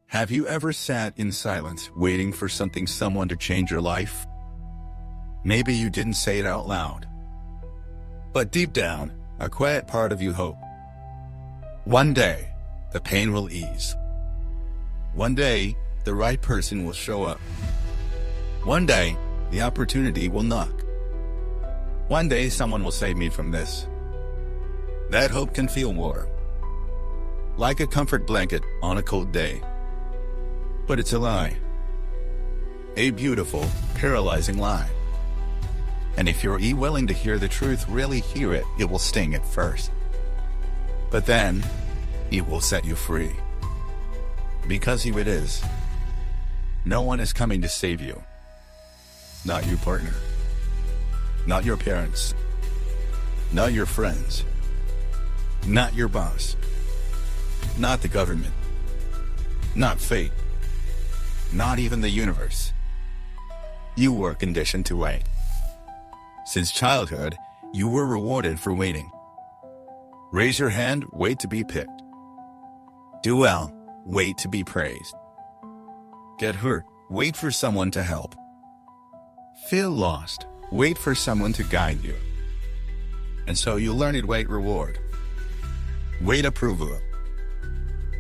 Have you ever sat in silence waiting for someone to change your life? Maybe you didn't say it out loud, but deep down, a quiet part of you hoped. One day, the pain will ease. One day, the right person will show up. One day, the opportunity will knock. One day, someone will save me from this. That hope can feel warm, like a comfort blanket on a cold day. But it's a lie. A beautiful, paralyzing lie. And if you're willing to hear the truth, really hear it, it will sting at first. But then, it will set you free. Because here it is. No one is coming to save you. Not your partner. Not your parents. Not your friends. Not your boss. Not the government. Not fate. Not even the universe. You were conditioned to wait. Since childhood, you were rewarded for waiting. Raise your hand, wait to be picked. Do well, wait to be praised. Get hurt, wait for someone to help. Feel lost, wait for someone to guide you. And so you learn it, wait reward. Wait approval.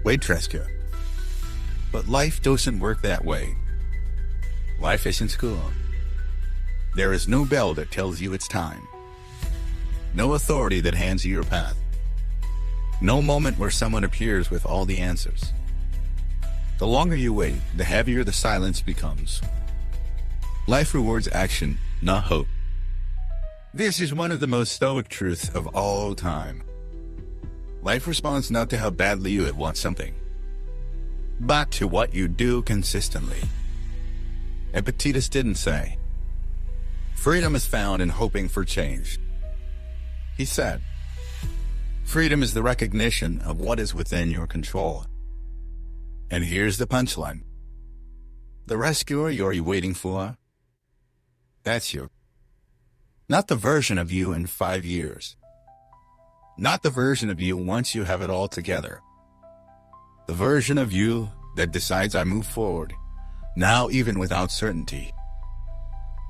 Wait rescue. But life doesn't work that way. Life isn't school. There is no bell that tells you it's time. No authority that hands you your path. No moment where someone appears with all the answers. The longer you wait, the heavier the silence becomes. Life rewards action, not hope. This is one of the most stoic truths of all time. Life responds not to how badly you want something, but to what you do consistently. Epictetus didn't say, freedom is found in hoping for change. He said, freedom is the recognition of what is within your control. And here's the punchline. The rescuer you're waiting for, that's you. Not the version of you in 5 years. Not the version of you once you have it all together. The version of you that decides I move forward, now even without certainty.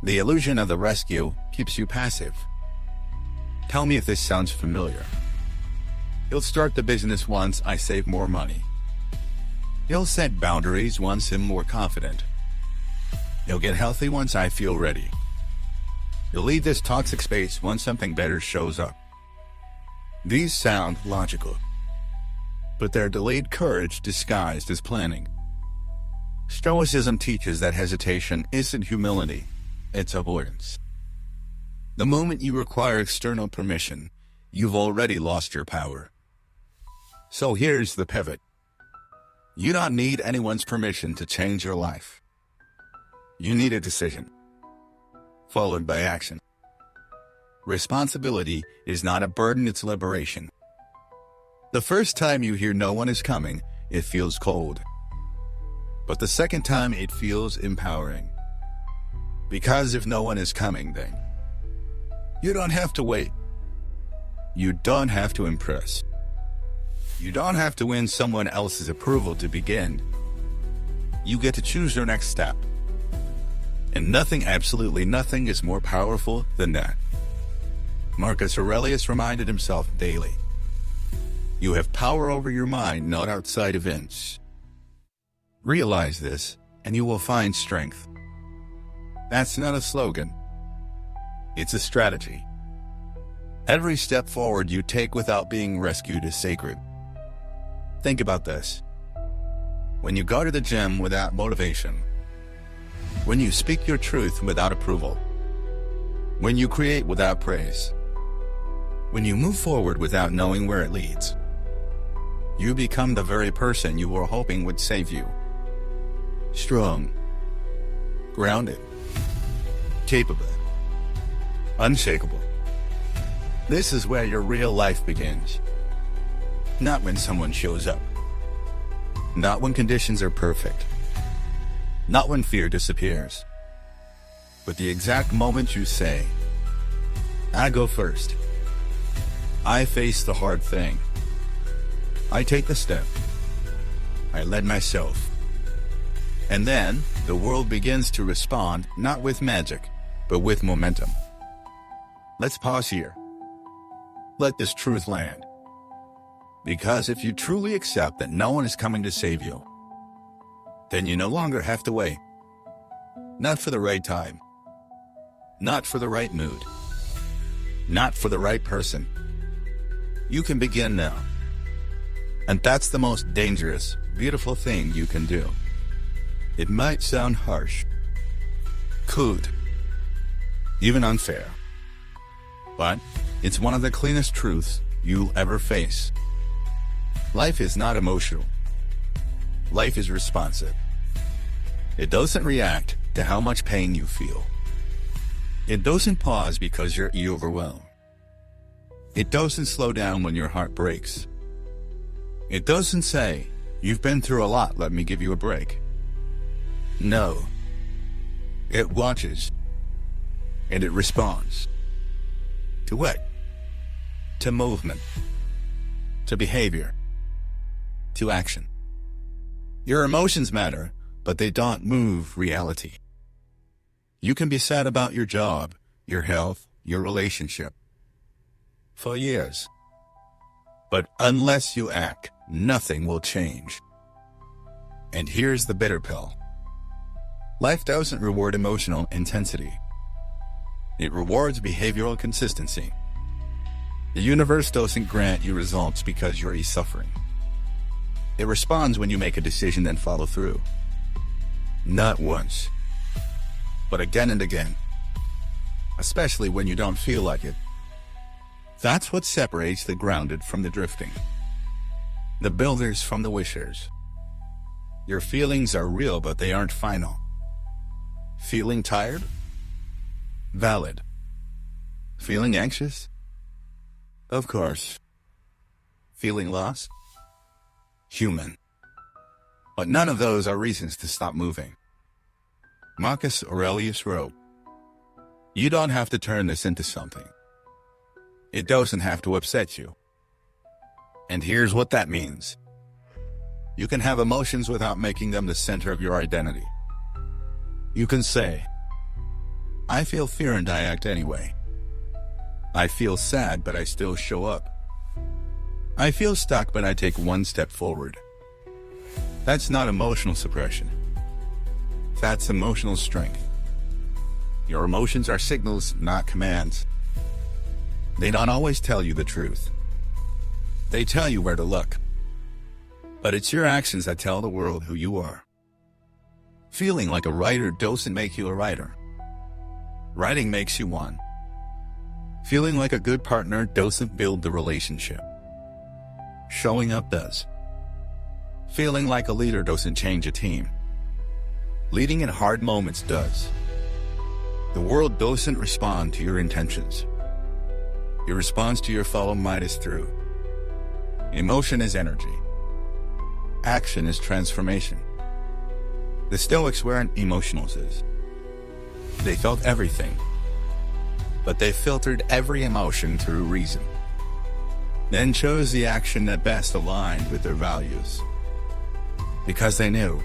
The illusion of the rescue keeps you passive. Tell me if this sounds familiar. He'll start the business once I save more money. He'll set boundaries once I'm more confident. He'll get healthy once I feel ready. He'll leave this toxic space once something better shows up. These sound logical, but they're delayed courage disguised as planning. Stoicism teaches that hesitation isn't humility, it's avoidance. The moment you require external permission, you've already lost your power. So here's the pivot. You don't need anyone's permission to change your life. You need a decision, followed by action. Responsibility is not a burden, it's liberation. The first time you hear no one is coming, it feels cold. But the second time it feels empowering. Because if no one is coming, then you don't have to wait. You don't have to impress. You don't have to win someone else's approval to begin. You get to choose your next step. And nothing, absolutely nothing, is more powerful than that. Marcus Aurelius reminded himself daily. You have power over your mind, not outside events. Realize this, and you will find strength. That's not a slogan. It's a strategy. Every step forward you take without being rescued is sacred. Think about this. When you go to the gym without motivation, when you speak your truth without approval, when you create without praise, when you move forward without knowing where it leads, you become the very person you were hoping would save you. Strong, grounded, capable, unshakable. This is where your real life begins. Not when someone shows up. Not when conditions are perfect. Not when fear disappears. But the exact moment you say, I go first. I face the hard thing. I take the step. I let myself And then, the world begins to respond not with magic, but with momentum. Let's pause here. Let this truth land. Because if you truly accept that no one is coming to save you, then you no longer have to wait. Not for the right time. Not for the right mood. Not for the right person. You can begin now. And that's the most dangerous, beautiful thing you can do. It might sound harsh, crude, even unfair, but it's one of the cleanest truths you'll ever face. Life is not emotional. Life is responsive. It doesn't react to how much pain you feel. It doesn't pause because you're overwhelmed. It doesn't slow down when your heart breaks. It doesn't say, "You've been through a lot, let me give you a break." No. It watches. And it responds. To what? To movement. To behavior. To action. Your emotions matter, but they don't move reality. You can be sad about your job, your health, your relationship for years. But unless you act, nothing will change. And here's the bitter pill. Life doesn't reward emotional intensity. It rewards behavioral consistency. The universe doesn't grant you results because you're suffering. It responds when you make a decision and follow through. Not once, but again and again. Especially when you don't feel like it. That's what separates the grounded from the drifting. The builders from the wishers. Your feelings are real, but they aren't final. Feeling tired? Valid. Feeling anxious? Of course. Feeling lost? Human. But none of those are reasons to stop moving. Marcus Aurelius wrote, "You don't have to turn this into something. It doesn't have to upset you." And here's what that means. You can have emotions without making them the center of your identity. You can say, "I feel fear and I act anyway. I feel sad, but I still show up. I feel stuck, but I take one step forward." That's not emotional suppression. That's emotional strength. Your emotions are signals, not commands. They don't always tell you the truth. They tell you where to look. But it's your actions that tell the world who you are. Feeling like a writer doesn't make you a writer. Writing makes you one. Feeling like a good partner doesn't build the relationship. Showing up does. Feeling like a leader doesn't change a team. Leading in hard moments does. The world doesn't respond to your intentions. It responds to your follow Midas through. Emotion is energy. Action is transformation. The Stoics weren't emotionalists. They felt everything, but they filtered every emotion through reason, then chose the action that best aligned with their values. Because they knew,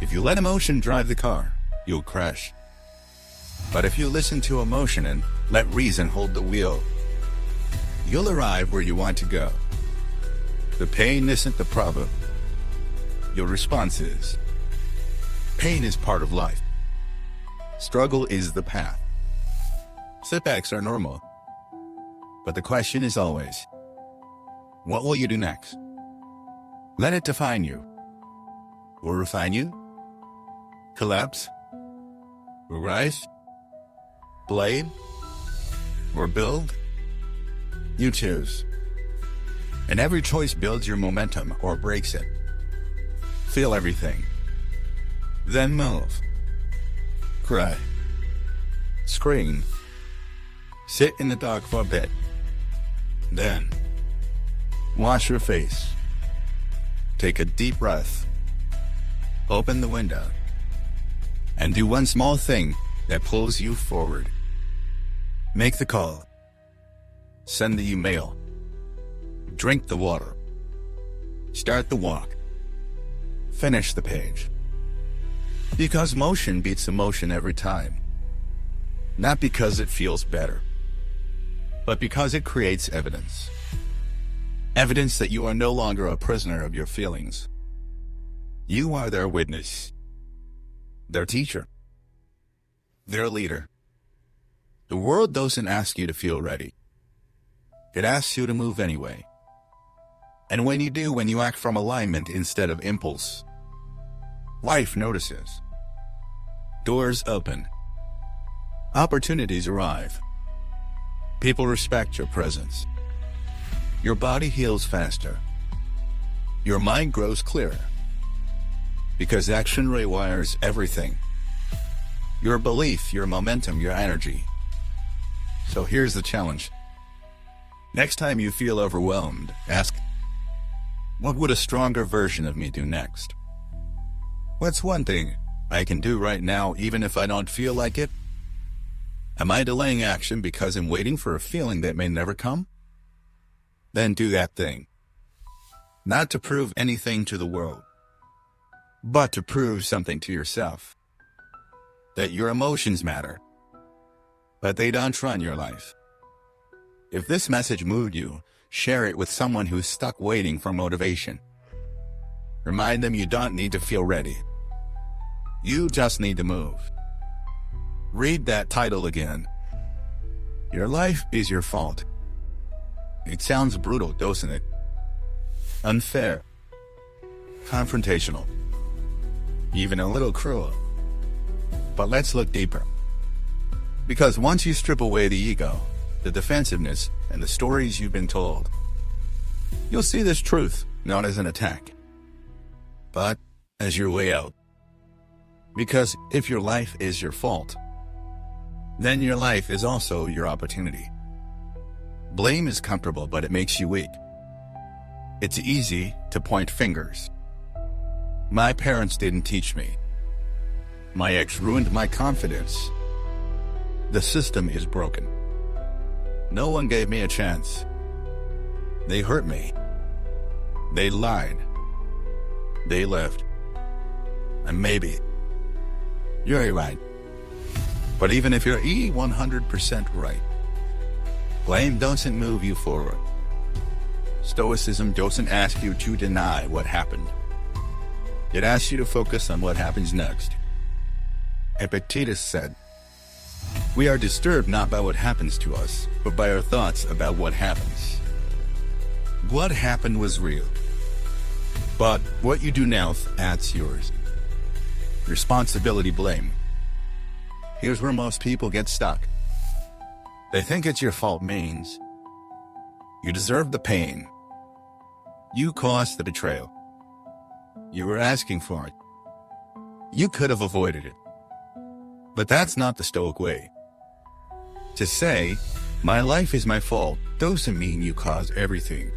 if you let emotion drive the car, you'll crash. But if you listen to emotion and let reason hold the wheel, you'll arrive where you want to go. The pain isn't the problem. Your response is. Pain is part of life. Struggle is the path. Setbacks are normal. But the question is always, what will you do next? Let it define you. Or refine you? Collapse? Or rise? Blame? Or build? You choose. And every choice builds your momentum or breaks it. Feel everything. Then move. Cry. Scream. Sit in the dark for a bit. Then, wash your face. Take a deep breath. Open the window. And do one small thing that pulls you forward. Make the call. Send the email. Drink the water. Start the walk. Finish the page. Because motion beats emotion every time. Not because it feels better, but because it creates evidence. Evidence that you are no longer a prisoner of your feelings. You are their witness, their teacher, their leader. The world doesn't ask you to feel ready. It asks you to move anyway. And when you do, when you act from alignment instead of impulse, life notices. Doors open. Opportunities arrive. People respect your presence. Your body heals faster. Your mind grows clearer. Because action rewires everything. Your belief, your momentum, your energy. So here's the challenge. Next time you feel overwhelmed, ask, what would a stronger version of me do next? What's one thing I can do right now even if I don't feel like it? Am I delaying action because I'm waiting for a feeling that may never come? Then do that thing. Not to prove anything to the world, but to prove something to yourself. That your emotions matter, but they don't run your life. If this message moved you, share it with someone who's stuck waiting for motivation. Remind them you don't need to feel ready. You just need to move. Read that title again. Your life is your fault. It sounds brutal, doesn't it? Unfair. Confrontational. Even a little cruel. But let's look deeper. Because once you strip away the ego, the defensiveness, and the stories you've been told, you'll see this truth not as an attack, but as your way out. Because if your life is your fault, then your life is also your opportunity. Blame is comfortable, but it makes you weak. It's easy to point fingers. My parents didn't teach me. My ex ruined my confidence. The system is broken. No one gave me a chance. They hurt me. They lied. They left. And maybe you're right. But even if you're 100% right, blame doesn't move you forward. Stoicism doesn't ask you to deny what happened. It asks you to focus on what happens next. Epictetus said, "We are disturbed not by what happens to us, but by our thoughts about what happens." What happened was real. But what you do now adds yours. Responsibility, blame. Here's where most people get stuck. They think it's your fault means you deserve the pain. You caused the betrayal. You were asking for it. You could have avoided it. But that's not the Stoic way. To say, my life is my fault, doesn't mean you caused everything.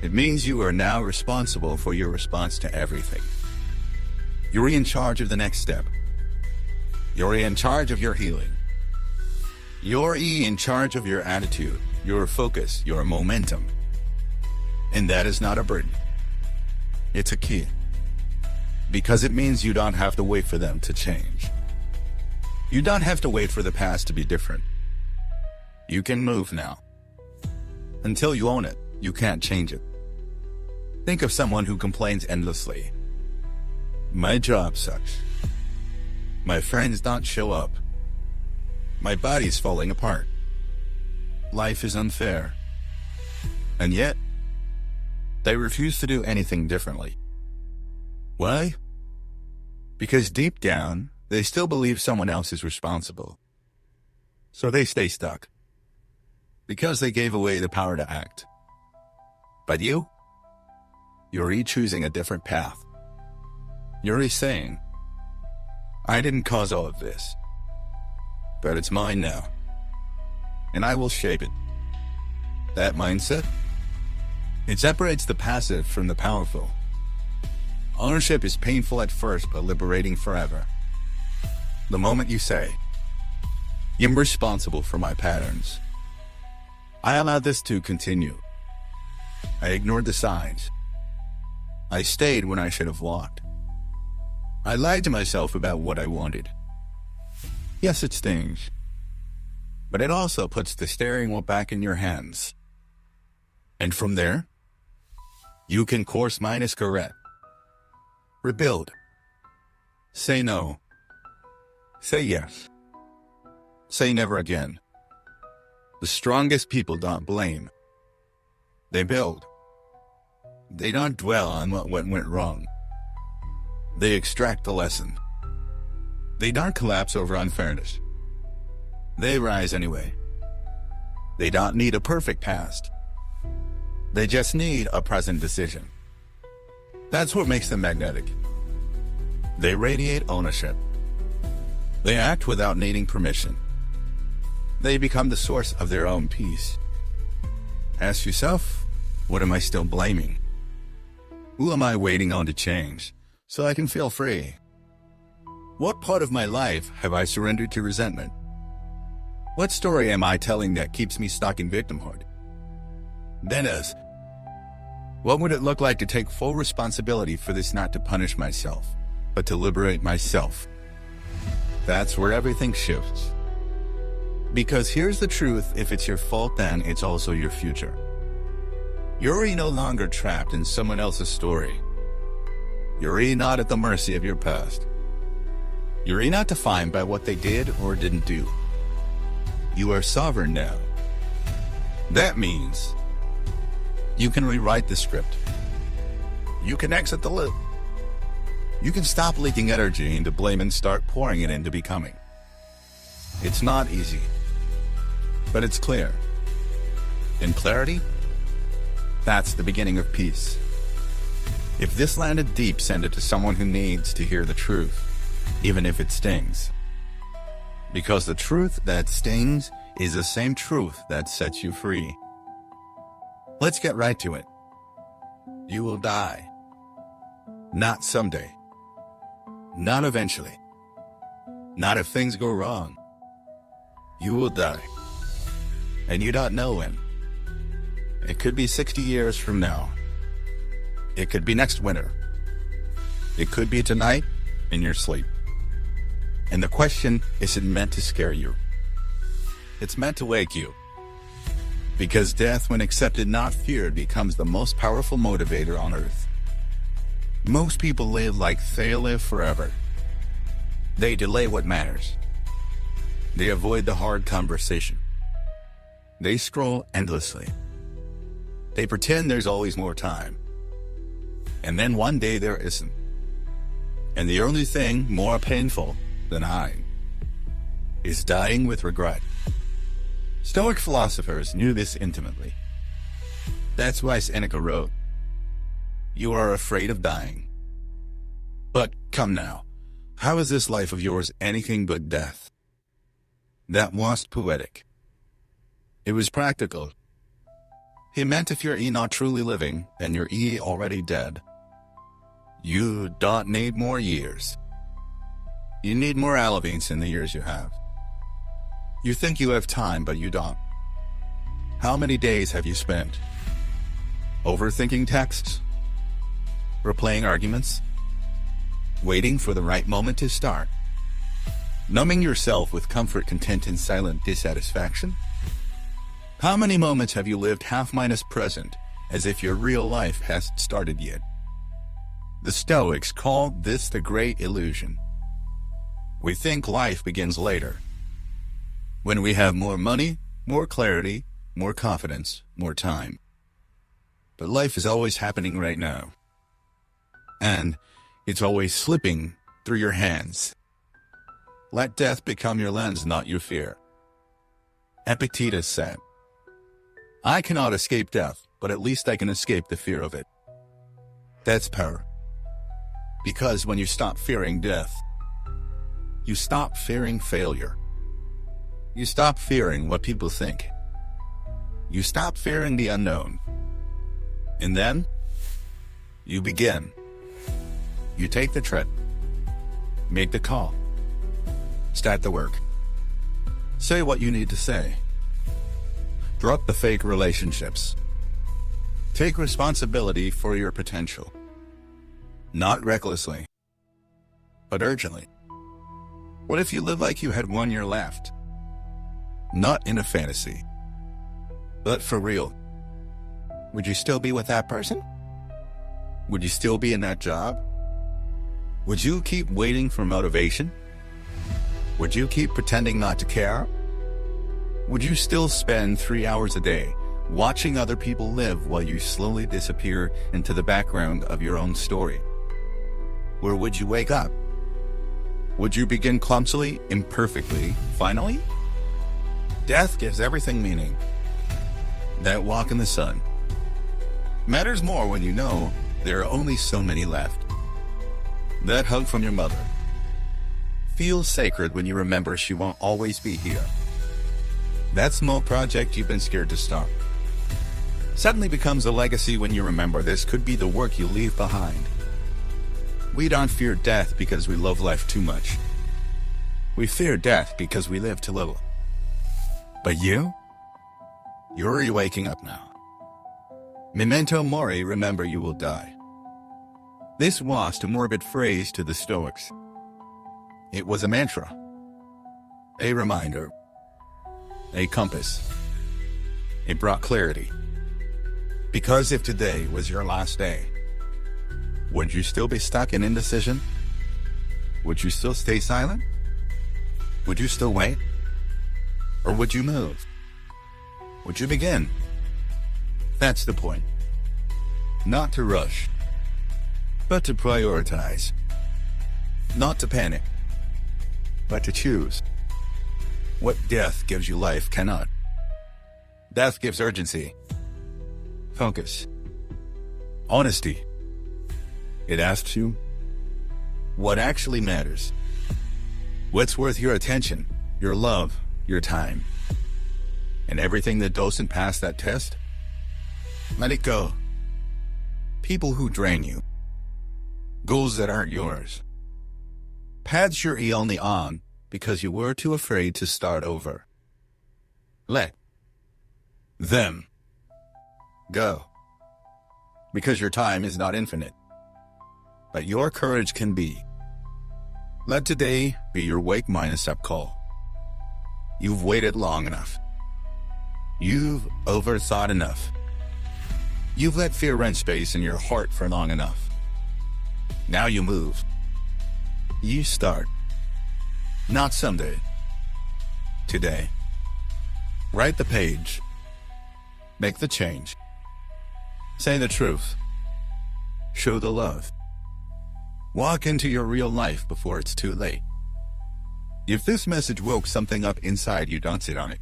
It means you are now responsible for your response to everything. You're in charge of the next step. You're in charge of your healing. You're in charge of your attitude, your focus, your momentum. And that is not a burden. It's a key. Because it means you don't have to wait for them to change. You don't have to wait for the past to be different. You can move now. Until you own it, you can't change it. Think of someone who complains endlessly. My job sucks. My friends don't show up. My body's falling apart. Life is unfair. And yet, they refuse to do anything differently. Why? Because deep down, they still believe someone else is responsible. So they stay stuck. Because they gave away the power to act. But you're choosing a different path. You're saying, I didn't cause all of this, but it's mine now, and I will shape it. That mindset, it separates the passive from the powerful. Ownership is painful at first, but liberating forever. The moment you say, I'm responsible for my patterns. I allowed this to continue. I ignored the signs. I stayed when I should have walked. I lied to myself about what I wanted. Yes, it stings. But it also puts the steering wheel back in your hands. And from there, you can course correct. Rebuild. Say no. Say yes. Say never again. The strongest people don't blame. They build. They don't dwell on what went wrong. They extract the lesson. They don't collapse over unfairness. They rise anyway. They don't need a perfect past. They just need a present decision. That's what makes them magnetic. They radiate ownership. They act without needing permission. They become the source of their own peace. Ask yourself, what am I still blaming? Who am I waiting on to change so I can feel free? What part of my life have I surrendered to resentment? What story am I telling that keeps me stuck in victimhood? Then ask, what would it look like to take full responsibility for this, not to punish myself, but to liberate myself? That's where everything shifts. Because here's the truth, if it's your fault, then it's also your future. You're no longer trapped in someone else's story. You're not at the mercy of your past. You're not defined by what they did or didn't do. You are sovereign now. That means you can rewrite the script. You can exit the loop. You can stop leaking energy into blame and start pouring it into becoming. It's not easy, but it's clear. In clarity, that's the beginning of peace. If this landed deep, send it to someone who needs to hear the truth, even if it stings. Because the truth that stings is the same truth that sets you free. Let's get right to it. You will die. Not someday. Not eventually. Not if things go wrong. You will die. And you don't know when. It could be 60 years from now. It could be next winter. It could be tonight in your sleep. And the question isn't meant to scare you. It's meant to wake you. Because death, when accepted, not feared, becomes the most powerful motivator on earth. Most people live like they live forever. They delay what matters. They avoid the hard conversation. They scroll endlessly. They pretend there's always more time. And then one day there isn't. And the only thing more painful than dying is dying with regret. Stoic philosophers knew this intimately. That's why Seneca wrote, "You are afraid of dying. But come now, how is this life of yours anything but death?" That wasn't poetic. It was practical. He meant if you're not truly living, then you're already dead. You don't need more years. You need more elevates in the years you have. You think you have time, but you don't. How many days have you spent overthinking texts, replaying arguments, waiting for the right moment to start, numbing yourself with comfort, content, and silent dissatisfaction? How many moments have you lived half-minus present, as if your real life hasn't started yet? The Stoics called this the great illusion. We think life begins later, when we have more money, more clarity, more confidence, more time. But life is always happening right now. And it's always slipping through your hands. Let death become your lens, not your fear. Epictetus said, "I cannot escape death, but at least I can escape the fear of it." That's power. Because when you stop fearing death, you stop fearing failure. You stop fearing what people think. You stop fearing the unknown. And then, you begin. You take the trip. Make the call. Start the work. Say what you need to say. Drop the fake relationships. Take responsibility for your potential. Not recklessly, but urgently. What if you live like you had 1 year left? Not in a fantasy, but for real. Would you still be with that person? Would you still be in that job? Would you keep waiting for motivation? Would you keep pretending not to care? Would you still spend 3 hours a day watching other people live while you slowly disappear into the background of your own story? Or would you wake up? Would you begin clumsily, imperfectly, finally? Death gives everything meaning. That walk in the sun matters more when you know there are only so many left. That hug from your mother feels sacred when you remember she won't always be here. That small project you've been scared to start suddenly becomes a legacy when you remember this could be the work you leave behind. We don't fear death because we love life too much. We fear death because we live too little. But you're waking up now. Memento mori, remember you will die. This wasn't a morbid phrase to the Stoics. It was a mantra, a reminder, a compass. It brought clarity. Because if today was your last day, would you still be stuck in indecision? Would you still stay silent? Would you still wait? Or would you move? Would you begin? That's the point. Not to rush, but to prioritize. Not to panic, but to choose. What death gives you life cannot. Death gives urgency, focus, honesty. It asks you what actually matters. What's worth your attention, your love, your time. And everything that doesn't pass that test, let it go. People who drain you. Goals that aren't yours. Paths you're only on because you were too afraid to start over. Let them go. Because your time is not infinite, but your courage can be. Let today be your wake minus up call. You've waited long enough. You've overthought enough. You've let fear rent space in your heart for long enough. Now you move. You start. Not someday. Today. Write the page. Make the change. Say the truth. Show the love. Walk into your real life before it's too late. If this message woke something up inside you, don't sit on it.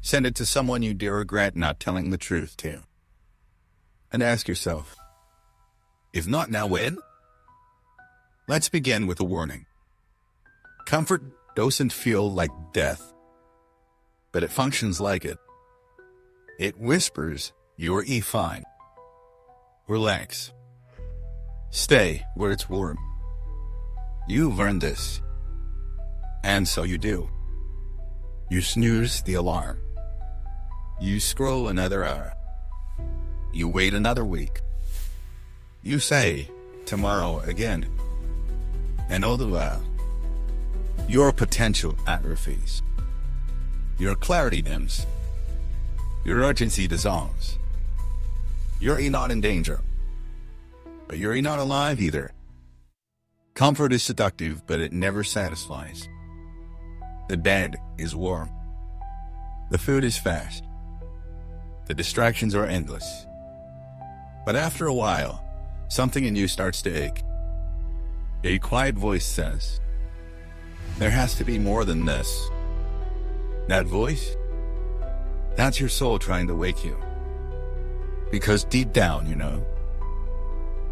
Send it to someone you dare regret not telling the truth to. And ask yourself, if not now, when? Let's begin with a warning. Comfort doesn't feel like death, but it functions like it. It whispers, you're fine. Relax. Stay where it's warm. You've earned this. And so you do. You snooze the alarm. You scroll another hour. You wait another week. You say, tomorrow again. And all the while, your potential atrophies. Your clarity dims. Your urgency dissolves. You're not in danger. But you're not alive either. Comfort is seductive, but it never satisfies. The bed is warm. The food is fast. The distractions are endless. But after a while, something in you starts to ache. A quiet voice says, there has to be more than this. That voice? That's your soul trying to wake you. Because deep down,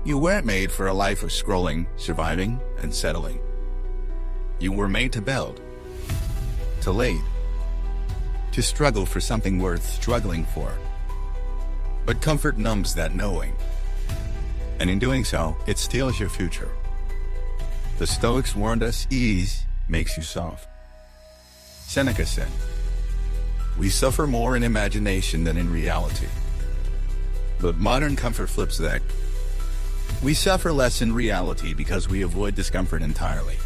you weren't made for a life of scrolling, surviving, and settling. You were made to build, to lead, to struggle for something worth struggling for. But comfort numbs that knowing. And in doing so, it steals your future. The Stoics warned us ease makes you soft. Seneca said, we suffer more in imagination than in reality. But modern comfort flips that. We suffer less in reality because we avoid discomfort entirely.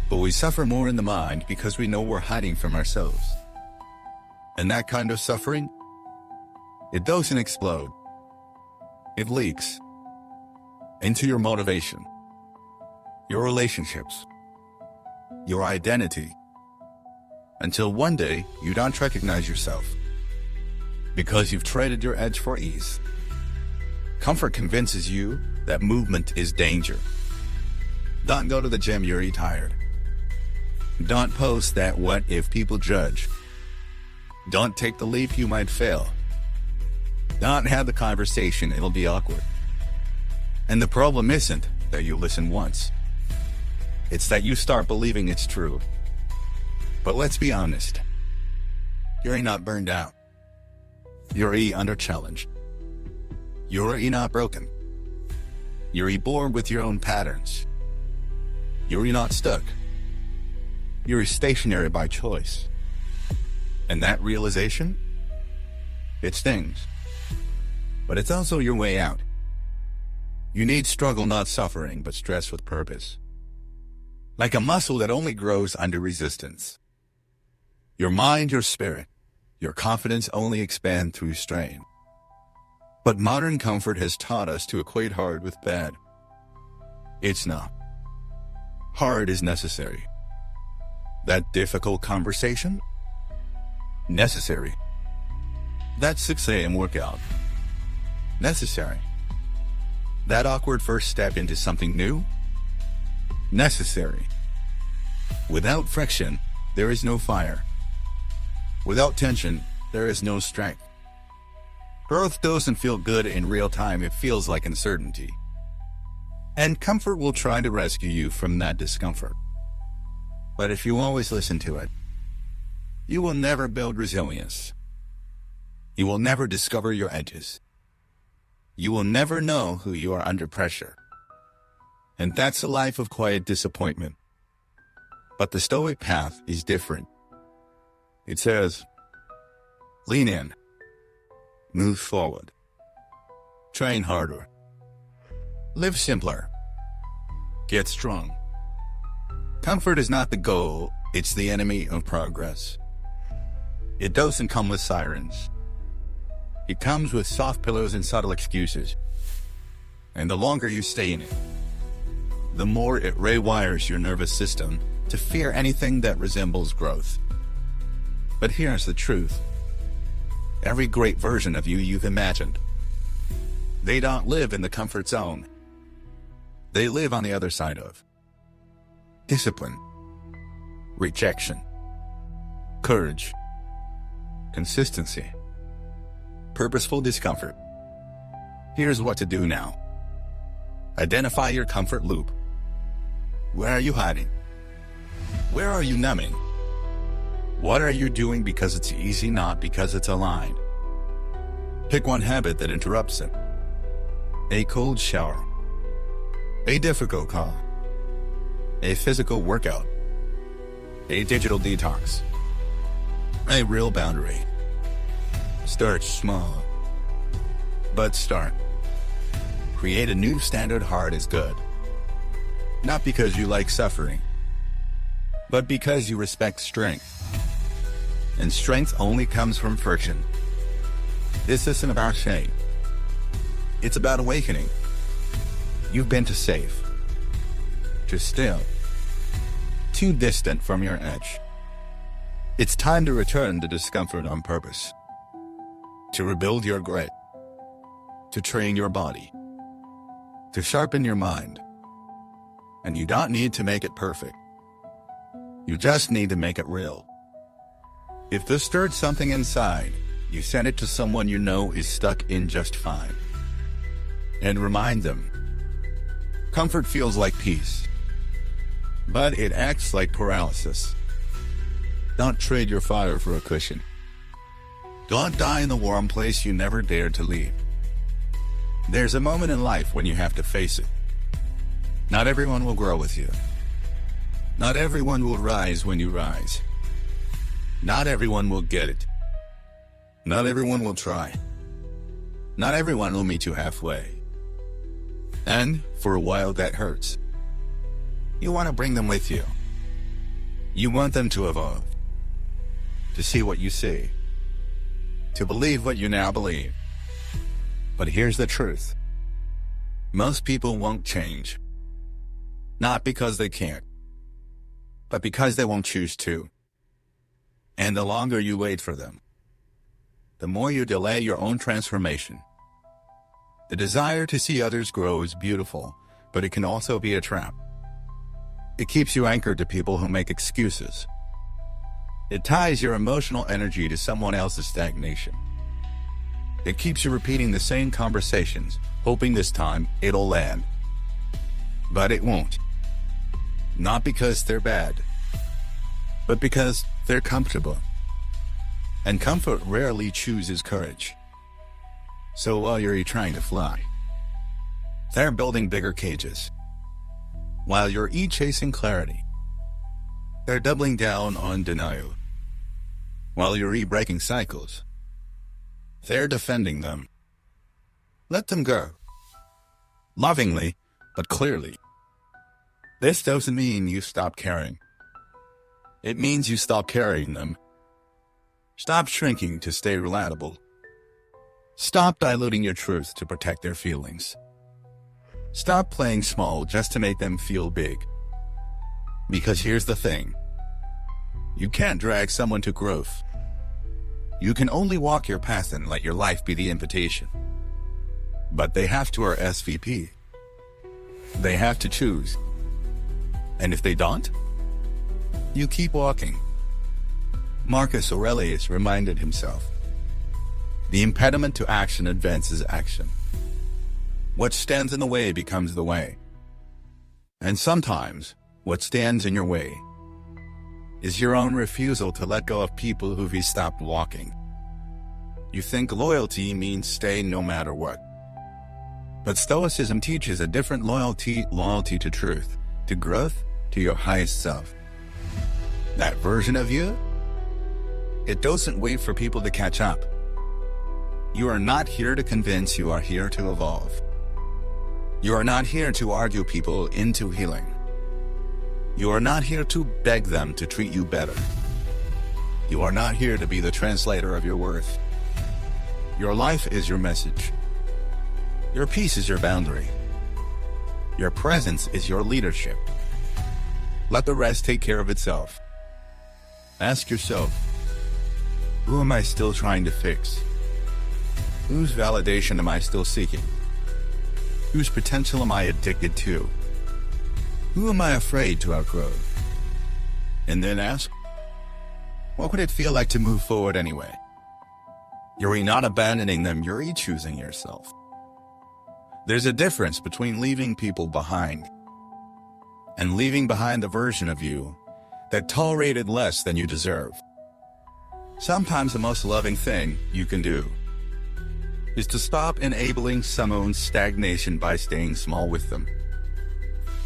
But we suffer more in the mind because we know we're hiding from ourselves. And that kind of suffering, it doesn't explode. It leaks into your motivation, your relationships, your identity, until one day you don't recognize yourself because you've traded your edge for ease. Comfort convinces you that movement is danger. Don't go to the gym, you're tired. Don't post that what if people judge. Don't take the leap, you might fail. Don't have the conversation, it'll be awkward. And the problem isn't that you listen once. It's that you start believing it's true. But let's be honest. You're not burned out. You're under challenged. You're not broken. You're bored with your own patterns. You're not stuck. You're stationary by choice. And that realization, it stings. But it's also your way out. You need struggle, not suffering, but stress with purpose. Like a muscle that only grows under resistance. Your mind, your spirit, your confidence only expand through strain. But modern comfort has taught us to equate hard with bad. It's not. Hard is necessary. That difficult conversation? Necessary. That 6 a.m. workout? Necessary. That awkward first step into something new? Necessary. Without friction, there is no fire. Without tension, there is no strength. Growth doesn't feel good in real time, it feels like uncertainty. And comfort will try to rescue you from that discomfort. But if you always listen to it, you will never build resilience. You will never discover your edges. You will never know who you are under pressure. And that's a life of quiet disappointment. But the Stoic path is different. It says, lean in, move forward, train harder, live simpler, get strong. Comfort is not the goal, it's the enemy of progress. It doesn't come with sirens. It comes with soft pillows and subtle excuses. And the longer you stay in it, the more it rewires your nervous system to fear anything that resembles growth. But here's the truth. Every great version of you you've imagined, they don't live in the comfort zone. They live on the other side of discipline, rejection, courage, consistency, purposeful discomfort. Here's what to do now. Identify your comfort loop. Where are you hiding? Where are you numbing? What are you doing because it's easy, not because it's aligned? Pick one habit that interrupts it. A cold shower. A difficult call. A physical workout. A digital detox. A real boundary. Start small. But start. Create a new standard. Hard is good. Not because you like suffering, but because you respect strength. And strength only comes from friction. This isn't about shame. It's about awakening. You've been too safe, too still, too distant from your edge. It's time to return to discomfort on purpose. To rebuild your grit. To train your body. To sharpen your mind. And you don't need to make it perfect. You just need to make it real. If this stirred something inside, you send it to someone you know is stuck in just fine. And remind them, comfort feels like peace, but it acts like paralysis. Don't trade your fire for a cushion. Don't die in the warm place you never dared to leave. There's a moment in life when you have to face it. Not everyone will grow with you. Not everyone will rise when you rise. Not everyone will get it. Not everyone will try. Not everyone will meet you halfway. And for a while that hurts. You want to bring them with you. You want them to evolve, to see what you see, to believe what you now believe. But here's the truth. Most people won't change. Not because they can't, but because they won't choose to. And the longer you wait for them, the more you delay your own transformation. The desire to see others grow is beautiful, but it can also be a trap. It keeps you anchored to people who make excuses. It ties your emotional energy to someone else's stagnation. It keeps you repeating the same conversations, hoping this time it'll land. But it won't. Not because they're bad, but because they're comfortable. And comfort rarely chooses courage. So while you're trying to fly, they're building bigger cages. While you're chasing clarity, they're doubling down on denial. While you're breaking cycles, they're defending them. Let them go. Lovingly, but clearly. This doesn't mean you stop caring. It means you stop carrying them. Stop shrinking to stay relatable. Stop diluting your truth to protect their feelings. Stop playing small just to make them feel big. Because here's the thing. You can't drag someone to growth. You can only walk your path and let your life be the invitation. But they have to RSVP. They have to choose. And if they don't, you keep walking. Marcus Aurelius reminded himself, the impediment to action advances action. What stands in the way becomes the way. And sometimes, what stands in your way is your own refusal to let go of people who've stopped walking. You think loyalty means staying no matter what. But Stoicism teaches a different loyalty to truth, to growth, to your highest self. That version of you, it doesn't wait for people to catch up. You are not here to convince, you are here to evolve. You are not here to argue people into healing. You are not here to beg them to treat you better. You are not here to be the translator of your worth. Your life is your message. Your peace is your boundary. Your presence is your leadership. Let the rest take care of itself. Ask yourself, who am I still trying to fix? Whose validation am I still seeking? Whose potential am I addicted to? Who am I afraid to outgrow? And then ask, what would it feel like to move forward anyway? You're not abandoning them, you're choosing yourself. There's a difference between leaving people behind and leaving behind the version of you that tolerated less than you deserve. Sometimes the most loving thing you can do is to stop enabling someone's stagnation by staying small with them.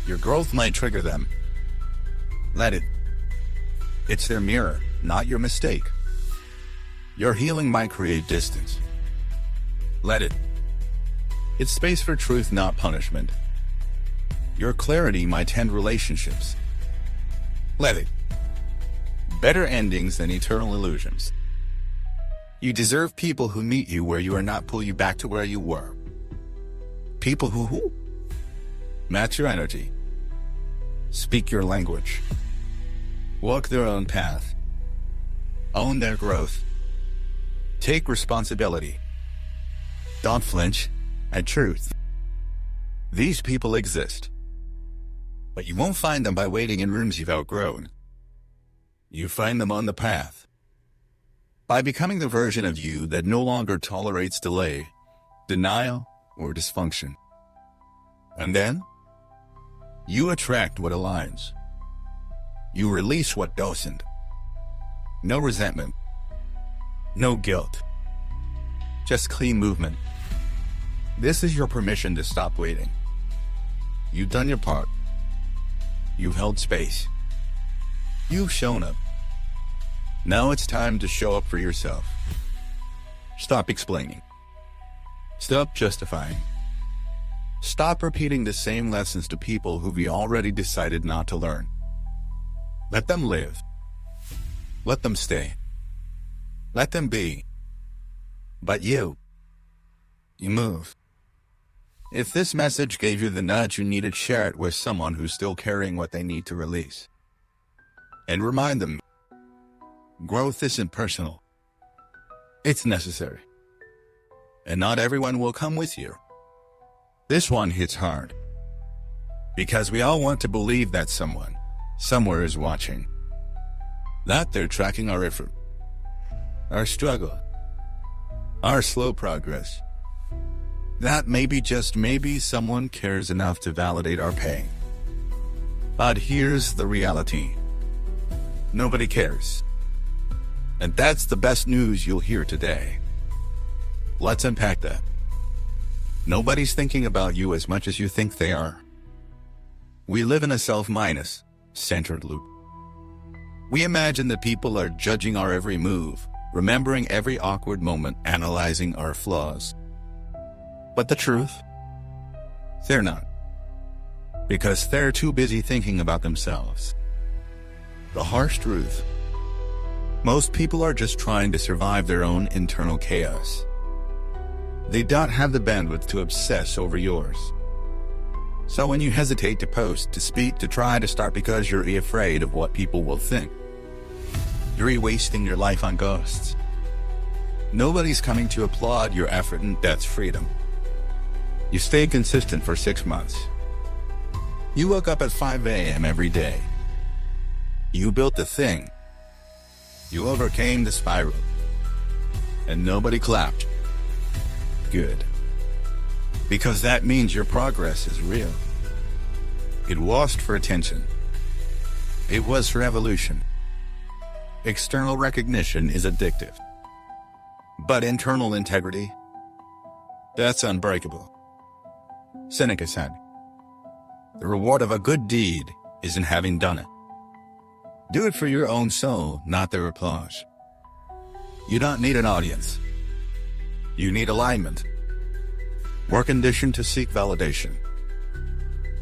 Your growth might trigger them. Let it. It's their mirror, not your mistake. Your healing might create distance. Let it. It's space for truth, not punishment. Your clarity might tend relationships. Let it. Better endings than eternal illusions. You deserve people who meet you where you are, not pull you back to where you were. People who match your energy, speak your language, walk their own path, own their growth, take responsibility, don't flinch at truth. These people exist, but you won't find them by waiting in rooms you've outgrown. You find them on the path, by becoming the version of you that no longer tolerates delay, denial, or dysfunction. And then, you attract what aligns. You release what doesn't. No resentment. No guilt. Just clean movement. This is your permission to stop waiting. You've done your part. You've held space. You've shown up. Now it's time to show up for yourself. Stop explaining. Stop justifying. Stop repeating the same lessons to people who we already decided not to learn. Let them live. Let them stay. Let them be. But you move. If this message gave you the nudge you needed, share it with someone who's still carrying what they need to release. And remind them, growth isn't personal. It's necessary. And not everyone will come with you. This one hits hard. Because we all want to believe that someone, somewhere is watching. That they're tracking our effort, our struggle, our slow progress. That maybe, just maybe, someone cares enough to validate our pain. But here's the reality. Nobody cares. And that's the best news you'll hear today. Let's unpack that. Nobody's thinking about you as much as you think they are. We live in a self-centered loop. We imagine that people are judging our every move, remembering every awkward moment, analyzing our flaws. But the truth? They're not. Because they're too busy thinking about themselves. The harsh truth: most people are just trying to survive their own internal chaos. They don't have the bandwidth to obsess over yours. So when you hesitate to post, to speak, to try to start because you're afraid of what people will think, you're wasting your life on ghosts. Nobody's coming to applaud your effort, and that's freedom. You stay consistent for 6 months. You woke up at 5 a.m. every day. You built the thing. You overcame the spiral. And nobody clapped. Good. Because that means your progress is real. It wasn't for attention. It was for evolution. External recognition is addictive. But internal integrity, that's unbreakable. Seneca said, "The reward of a good deed is in having done it." Do it for your own soul, not their applause. You don't need an audience. You need alignment. We're conditioned to seek validation,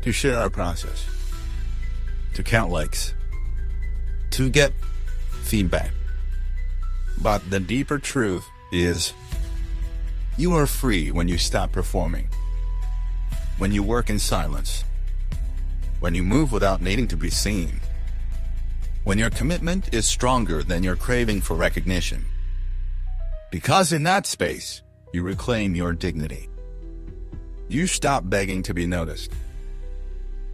to share our process, to count likes, to get feedback. But the deeper truth is, you are free when you stop performing, when you work in silence, when you move without needing to be seen, when your commitment is stronger than your craving for recognition. Because in that space, you reclaim your dignity. You stop begging to be noticed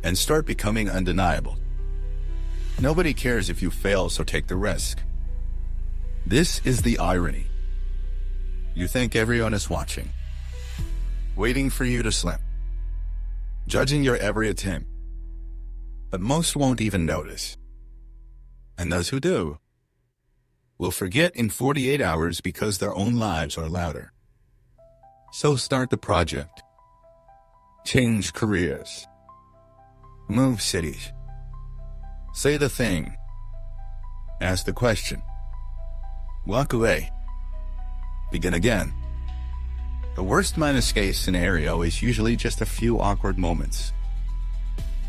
and start becoming undeniable. Nobody cares if you fail, so take the risk. This is the irony. You think everyone is watching, waiting for you to slip, judging your every attempt. But most won't even notice. And those who do will forget in 48 hours because their own lives are louder. So start the project. Change careers. Move cities. Say the thing. Ask the question. Walk away. Begin again. The worst case scenario is usually just a few awkward moments,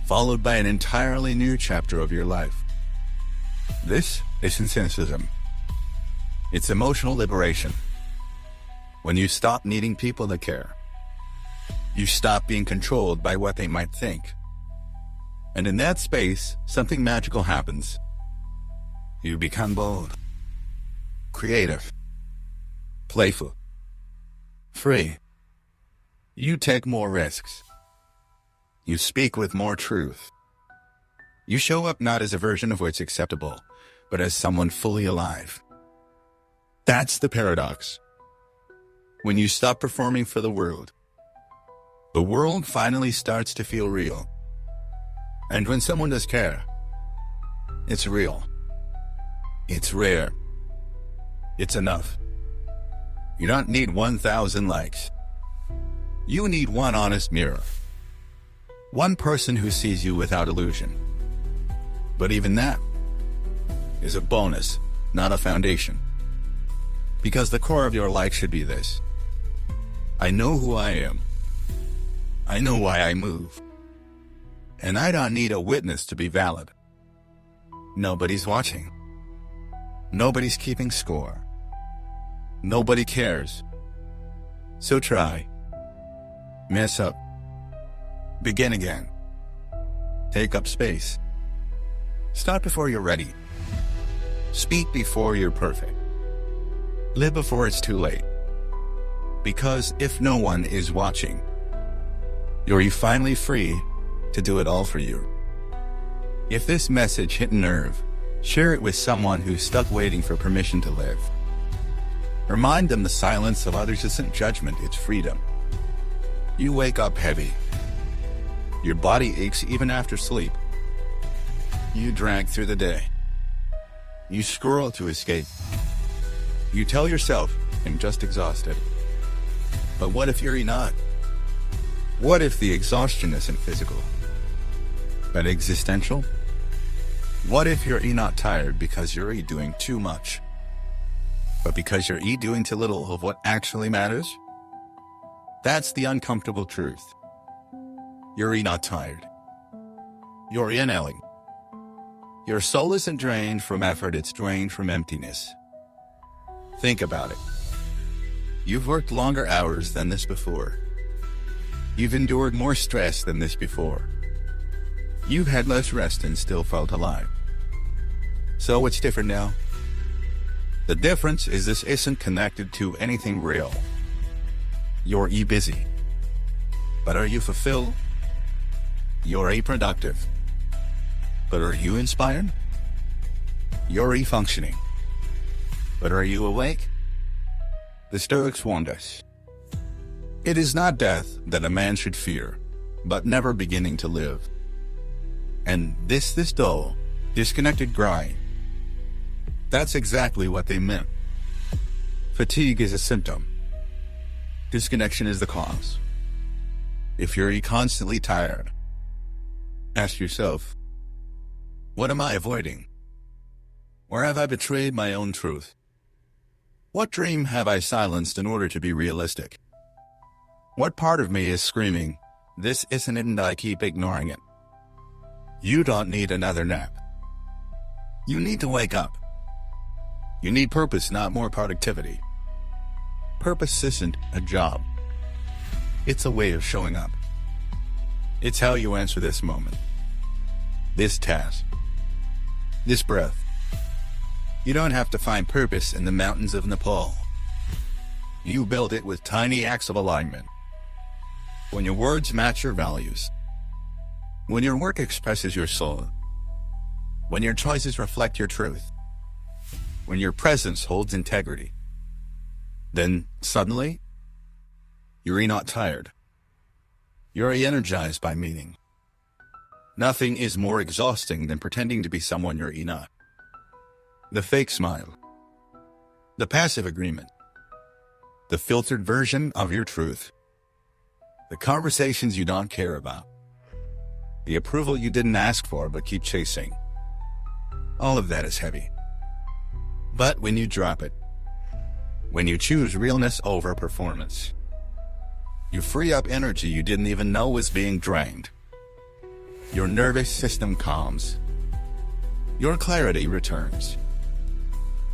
followed by an entirely new chapter of your life. This is stoicism. It's emotional liberation. When you stop needing people to care, you stop being controlled by what they might think. And in that space, something magical happens. You become bold, creative, playful, free. You take more risks. You speak with more truth. You show up not as a version of what's acceptable, but as someone fully alive. That's the paradox. When you stop performing for the world finally starts to feel real. And when someone does care, it's real. It's rare. It's enough. You don't need 1,000 likes. You need one honest mirror. One person who sees you without illusion. But even that is a bonus, not a foundation. Because the core of your life should be this: I know who I am. I know why I move. And I don't need a witness to be valid. Nobody's watching. Nobody's keeping score. Nobody cares. So try. Mess up. Begin again. Take up space. Start before you're ready. Speak before you're perfect. Live before it's too late. Because if no one is watching, you're finally free to do it all for you. If this message hit a nerve, share it with someone who's stuck waiting for permission to live. Remind them the silence of others isn't judgment, it's freedom. You wake up heavy. Your body aches even after sleep. You drag through the day. You scroll to escape. You tell yourself, I'm just exhausted. But what if you're not? What if the exhaustion isn't physical, but existential? What if you're not tired because you're doing too much, but because you're doing too little of what actually matters? That's the uncomfortable truth. You're not tired. You're inhaling. Your soul isn't drained from effort, it's drained from emptiness. Think about it. You've worked longer hours than this before. You've endured more stress than this before. You've had less rest and still felt alive. So what's different now? The difference is this isn't connected to anything real. You're busy. But are you fulfilled? You're productive. But are you inspired? You're functioning. But are you awake? The Stoics warned us. It is not death that a man should fear, but never beginning to live. And this dull, disconnected grind. That's exactly what they meant. Fatigue is a symptom. Disconnection is the cause. If you're constantly tired, ask yourself, what am I avoiding? Or have I betrayed my own truth? What dream have I silenced in order to be realistic? What part of me is screaming, this isn't it, and I keep ignoring it? You don't need another nap. You need to wake up. You need purpose, not more productivity. Purpose isn't a job. It's a way of showing up. It's how you answer this moment, this task, this breath. You don't have to find purpose in the mountains of Nepal. You build it with tiny acts of alignment. When your words match your values. When your work expresses your soul. When your choices reflect your truth. When your presence holds integrity. Then, suddenly, you're not tired. You're energized by meaning. Nothing is more exhausting than pretending to be someone you're not. The fake smile. The passive agreement. The filtered version of your truth. The conversations you don't care about. The approval you didn't ask for but keep chasing. All of that is heavy. But when you drop it, when you choose realness over performance, you free up energy you didn't even know was being drained. Your nervous system calms. Your clarity returns.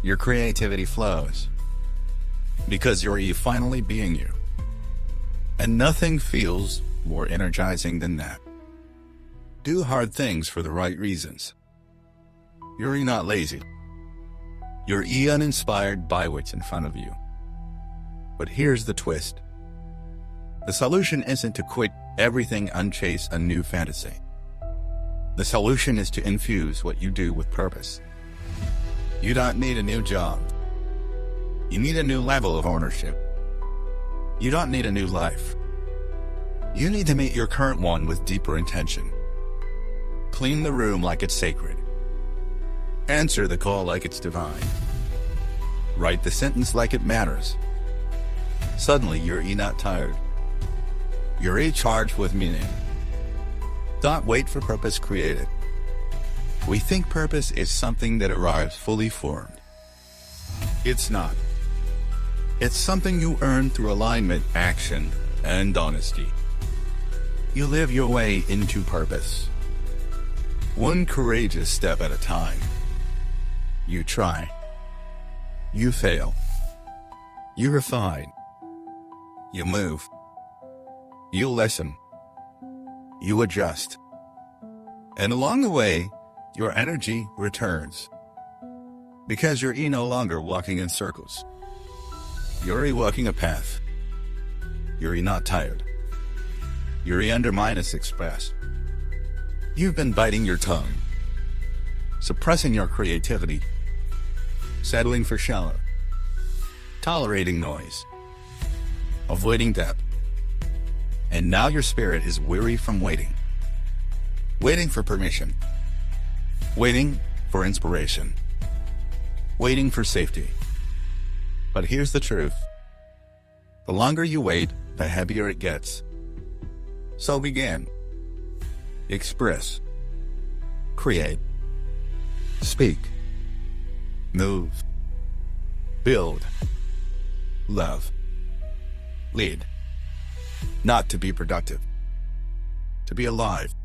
Your creativity flows. Because you're finally being you. And nothing feels more energizing than that. Do hard things for the right reasons. You're not lazy. You're uninspired by what's in front of you. But here's the twist. The solution isn't to quit everything and chase a new fantasy. The solution is to infuse what you do with purpose. You don't need a new job. You need a new level of ownership. You don't need a new life. You need to meet your current one with deeper intention. Clean the room like it's sacred. Answer the call like it's divine. Write the sentence like it matters. Suddenly you're not tired. You're charged with meaning. Don't wait for purpose, create it. We think purpose is something that arrives fully formed. It's not. It's something you earn through alignment, action, and honesty. You live your way into purpose. One courageous step at a time. You try. You fail. You refine. You move. You listen. You adjust. And along the way, your energy returns. Because you're no longer walking in circles. You're walking a path. You're not tired. You're under minus express. You've been biting your tongue, suppressing your creativity, settling for shallow, tolerating noise, avoiding depth. And now your spirit is weary from waiting. Waiting for permission. Waiting for inspiration. Waiting for safety. But here's the truth. The longer you wait, the heavier it gets. So begin. Express. Create. Speak. Move. Build. Love. Lead. Not to be productive. To be alive.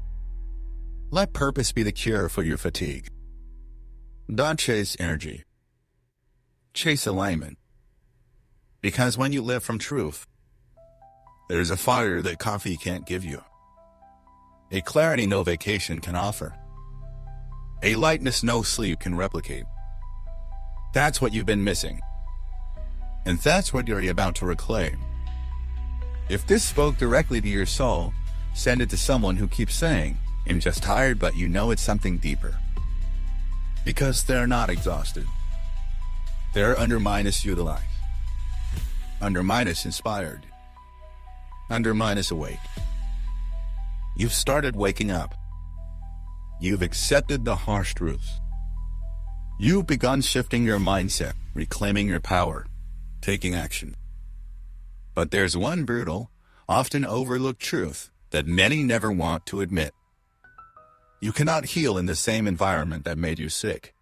Let purpose be the cure for your fatigue. Don't chase energy. Chase alignment. Because when you live from truth, there's a fire that coffee can't give you. A clarity no vacation can offer. A lightness no sleep can replicate. That's what you've been missing. And that's what you're about to reclaim. If this spoke directly to your soul, send it to someone who keeps saying, "I'm just tired," but you know it's something deeper. Because they're not exhausted. They're under minus utilized. Under minus inspired. Under minus awake. You've started waking up. You've accepted the harsh truths. You've begun shifting your mindset, reclaiming your power, taking action. But there's one brutal, often overlooked truth that many never want to admit. You cannot heal in the same environment that made you sick.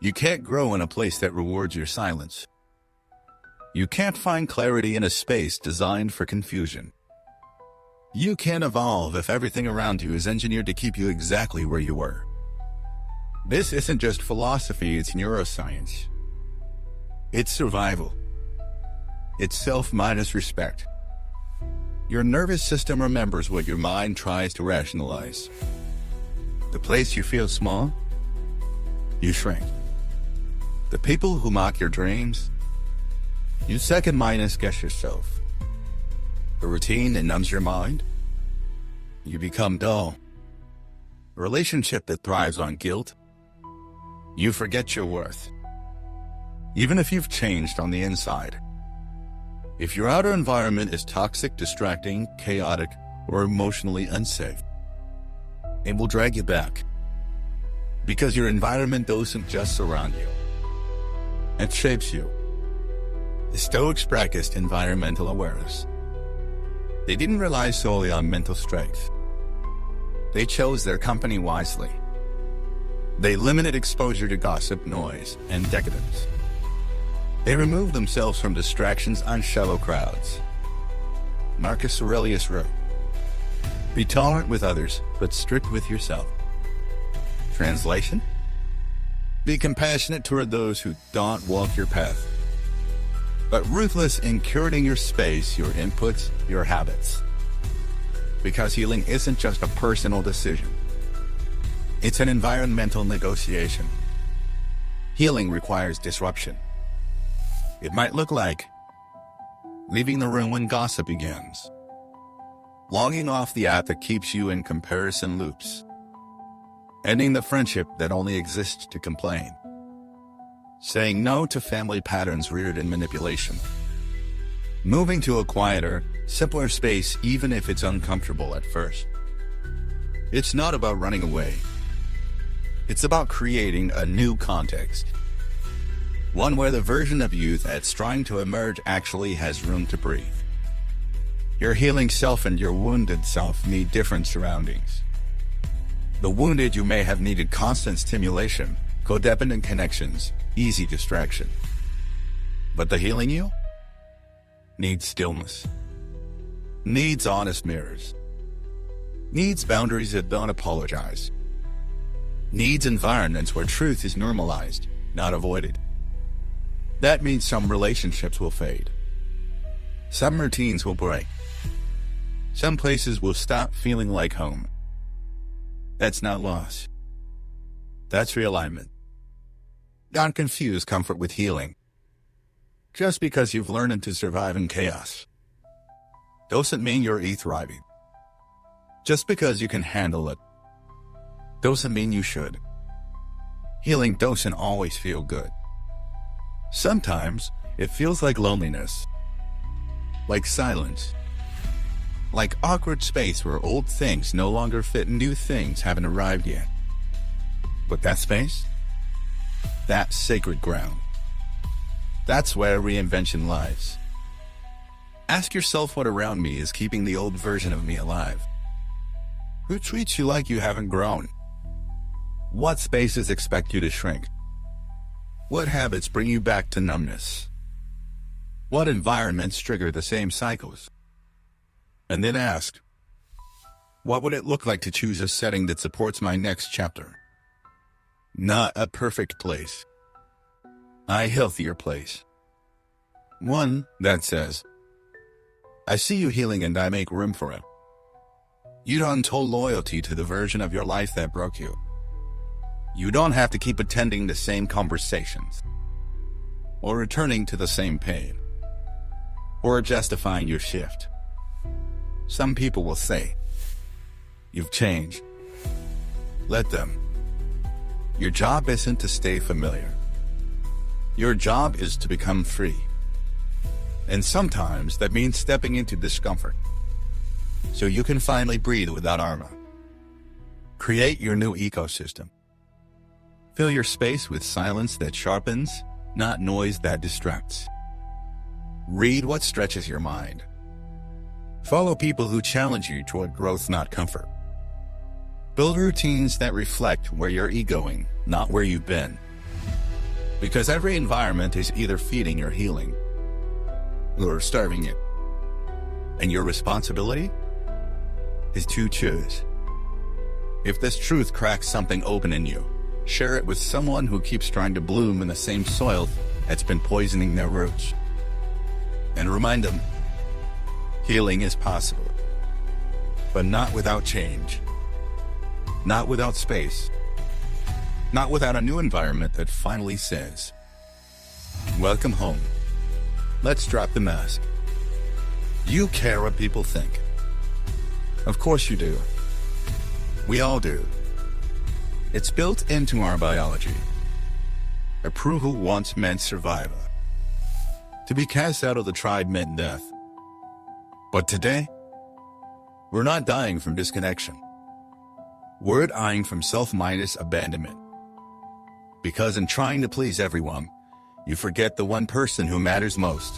You can't grow in a place that rewards your silence. You can't find clarity in a space designed for confusion. You can't evolve if everything around you is engineered to keep you exactly where you were. This isn't just philosophy, it's neuroscience. It's survival. It's self minus respect. Your nervous system remembers what your mind tries to rationalize. The place you feel small, you shrink. The people who mock your dreams, you second minus guess yourself. The routine that numbs your mind, you become dull. A relationship that thrives on guilt, you forget your worth. Even if you've changed on the inside. If your outer environment is toxic, distracting, chaotic, or emotionally unsafe, it will drag you back. Because your environment doesn't just surround you. It shapes you. The Stoics practiced environmental awareness. They didn't rely solely on mental strength. They chose their company wisely. They limited exposure to gossip, noise, and decadence. They removed themselves from distractions and shallow crowds. Marcus Aurelius wrote, "Be tolerant with others, but strict with yourself." Translation? Be compassionate toward those who don't walk your path, but ruthless in curating your space, your inputs, your habits. Because healing isn't just a personal decision. It's an environmental negotiation. Healing requires disruption. It might look like leaving the room when gossip begins, logging off the app that keeps you in comparison loops, ending the friendship that only exists to complain, saying no to family patterns rooted in manipulation, moving to a quieter, simpler space even if it's uncomfortable at first. It's not about running away. It's about creating a new context. One where the version of you that's trying to emerge actually has room to breathe. Your healing self and your wounded self need different surroundings. The wounded you may have needed constant stimulation, codependent connections, easy distraction. But the healing you needs stillness, needs honest mirrors, Needs boundaries that don't apologize. Needs environments where truth is normalized, not avoided. That means some relationships will fade. Some routines will break. Some places will stop feeling like home. That's not loss. That's realignment. Don't confuse comfort with healing. Just because you've learned to survive in chaos doesn't mean you're thriving. Just because you can handle it doesn't mean you should. Healing doesn't always feel good. Sometimes it feels like loneliness, like silence, like awkward space where old things no longer fit and new things haven't arrived yet. But that space, that sacred ground, that's where reinvention lies. Ask yourself what around me is keeping the old version of me alive. Who treats you like you haven't grown? What spaces expect you to shrink? What habits bring you back to numbness? What environments trigger the same cycles? And then ask, what would it look like to choose a setting that supports my next chapter? Not a perfect place, a healthier place. One that says, I see you healing and I make room for it. You don't owe loyalty to the version of your life that broke you. You don't have to keep attending the same conversations, or returning to the same pain, or justifying your shift. Some people will say, you've changed. Let them. Your job isn't to stay familiar. Your job is to become free. And sometimes that means stepping into discomfort, so you can finally breathe without armor. Create your new ecosystem. Fill your space with silence that sharpens, not noise that distracts. Read what stretches your mind. Follow people who challenge you toward growth, not comfort. Build routines that reflect where you're going, not where you've been. Because every environment is either feeding your healing or starving it. And your responsibility is to choose. If this truth cracks something open in you, share it with someone who keeps trying to bloom in the same soil that's been poisoning their roots. And remind them, healing is possible, but not without change, not without space, not without a new environment that finally says, welcome home. Let's drop the mask. You care what people think. Of course you do. We all do. It's built into our biology. Approval once meant survival. To be cast out of the tribe meant death. But today, we're not dying from disconnection. We're dying from self-minus abandonment. Because in trying to please everyone, you forget the one person who matters most.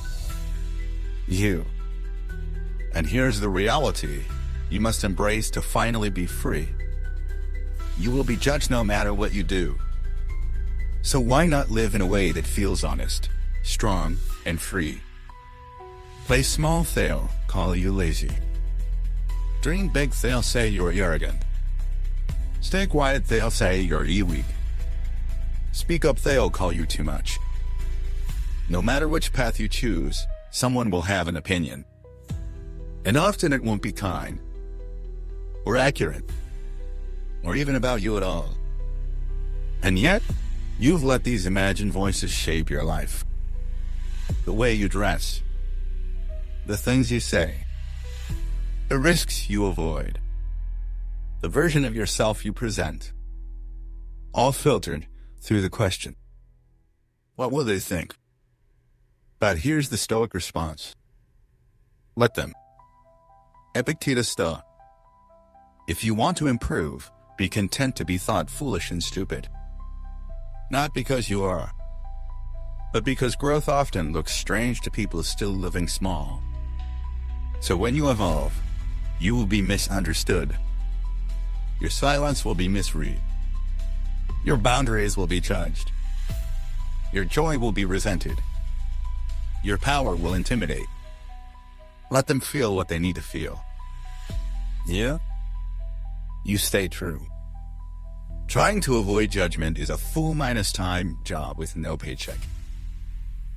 You. And here's the reality you must embrace to finally be free. You will be judged no matter what you do. So why not live in a way that feels honest, strong, and free? Play small, they'll call you lazy. Dream big, they'll say you're arrogant. Stay quiet, they'll say you're weak. Speak up, they'll call you too much. No matter which path you choose, someone will have an opinion. And often it won't be kind, or accurate, or even about you at all. And yet, you've let these imagined voices shape your life. The way you dress, the things you say, the risks you avoid, the version of yourself you present, all filtered through the question, what will they think? But here's the Stoic response. Let them. Epictetus Stoic. If you want to improve, be content to be thought foolish and stupid. Not because you are, but because growth often looks strange to people still living small. So when you evolve, you will be misunderstood. Your silence will be misread. Your boundaries will be judged. Your joy will be resented. Your power will intimidate. Let them feel what they need to feel. Yeah? you stay true. Trying to avoid judgment is a full minus time job with no paycheck.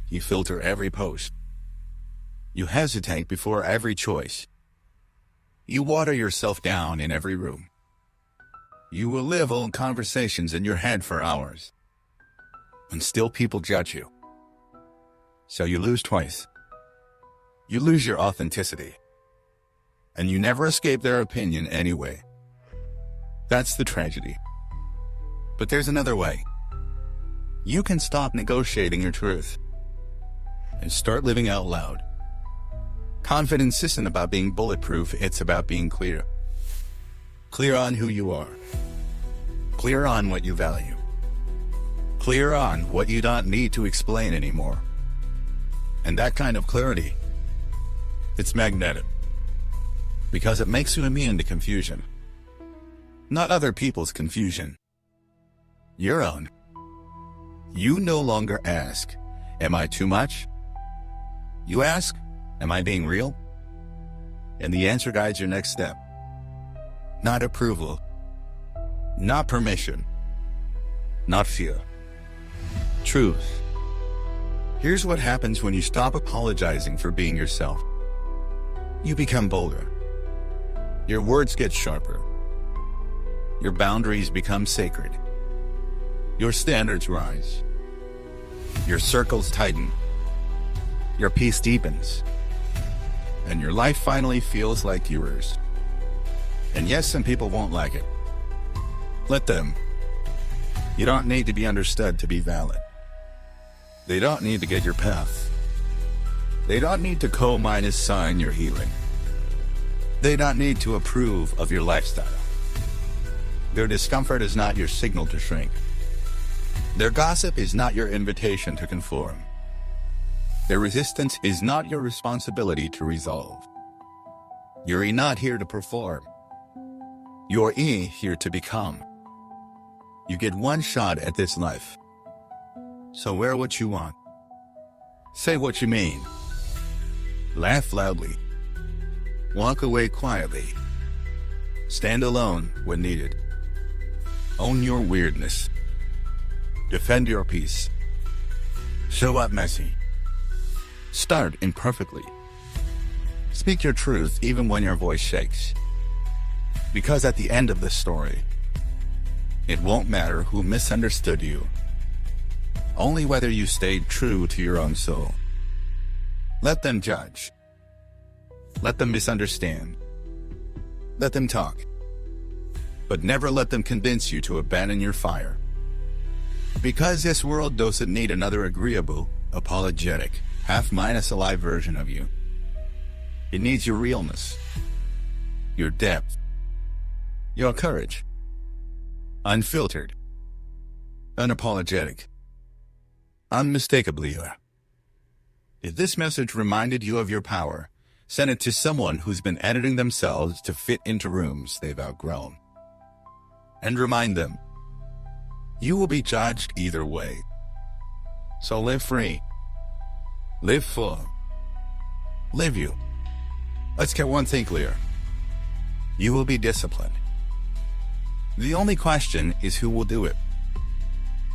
You filter every post. You hesitate before every choice. You water yourself down in every room. You will live old conversations in your head for hours. And still people judge you. So you lose twice. You lose your authenticity. And you never escape their opinion anyway. That's the tragedy. But there's another way. You can stop negotiating your truth and start living out loud. Confidence isn't about being bulletproof, it's about being clear. Clear on who you are. Clear on what you value. Clear on what you don't need to explain anymore. And that kind of clarity, it's magnetic. Because it makes you immune to confusion. Not other people's confusion. Your own. You no longer ask, am I too much? You ask, am I being real? And the answer guides your next step. Not approval. Not permission. Not fear. Truth. Here's what happens when you stop apologizing for being yourself. You become bolder. Your words get sharper. Your boundaries become sacred. Your standards rise. Your circles tighten. Your peace deepens. And your life finally feels like yours. And yes, some people won't like it. Let them. You don't need to be understood to be valid. They don't need to get your path. They don't need to co-minus sign your healing. They don't need to approve of your lifestyle. Their discomfort is not your signal to shrink. Their gossip is not your invitation to conform. Their resistance is not your responsibility to resolve. You're not here to perform. You're here to become. You get one shot at this life. So wear what you want. Say what you mean. Laugh loudly. Walk away quietly. Stand alone when needed. Own your weirdness. Defend your peace. Show up messy. Start imperfectly. Speak your truth even when your voice shakes. Because at the end of the story, it won't matter who misunderstood you. Only whether you stayed true to your own soul. Let them judge. Let them misunderstand. Let them talk. But never let them convince you to abandon your fire. Because this world doesn't need another agreeable, apologetic, half-minus alive version of you. It needs your realness. Your depth. Your courage. Unfiltered. Unapologetic. Unmistakably you. If this message reminded you of your power, send it to someone who's been editing themselves to fit into rooms they've outgrown. And remind them, you will be judged either way. So live free. Live full. Live you. Let's get one thing clear. You will be disciplined. The only question is who will do it.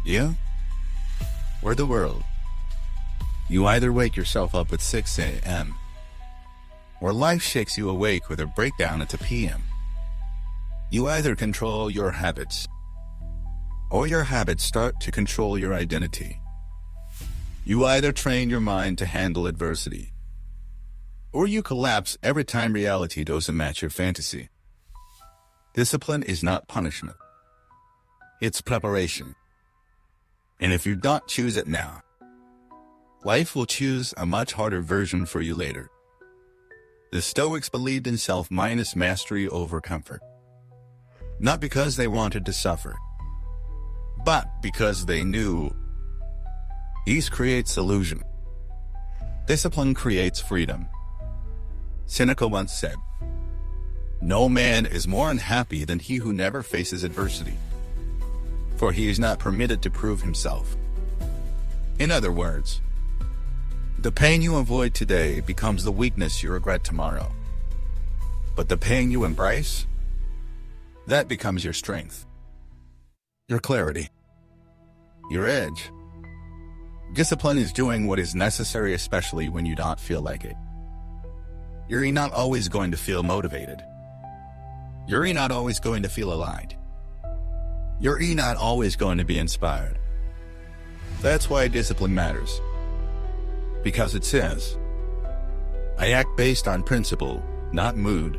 You? Or the world? You either wake yourself up at 6 a.m. or life shakes you awake with a breakdown at 2 p.m. You either control your habits, or your habits start to control your identity. You either train your mind to handle adversity, or you collapse every time reality doesn't match your fantasy. Discipline is not punishment. It's preparation. And if you don't choose it now, life will choose a much harder version for you later. The Stoics believed in self-minus mastery over comfort. Not because they wanted to suffer, but because they knew ease creates illusion. Discipline creates freedom. Seneca once said, "No man is more unhappy than he who never faces adversity, for he is not permitted to prove himself." In other words, the pain you avoid today becomes the weakness you regret tomorrow. But the pain you embrace, That becomes your strength, your clarity, your edge. Discipline is doing what is necessary, especially when you don't feel like it. You're not always going to feel motivated. You're not always going to feel aligned. You're not always going to be inspired. That's why discipline matters. Because it says, I act based on principle, not mood.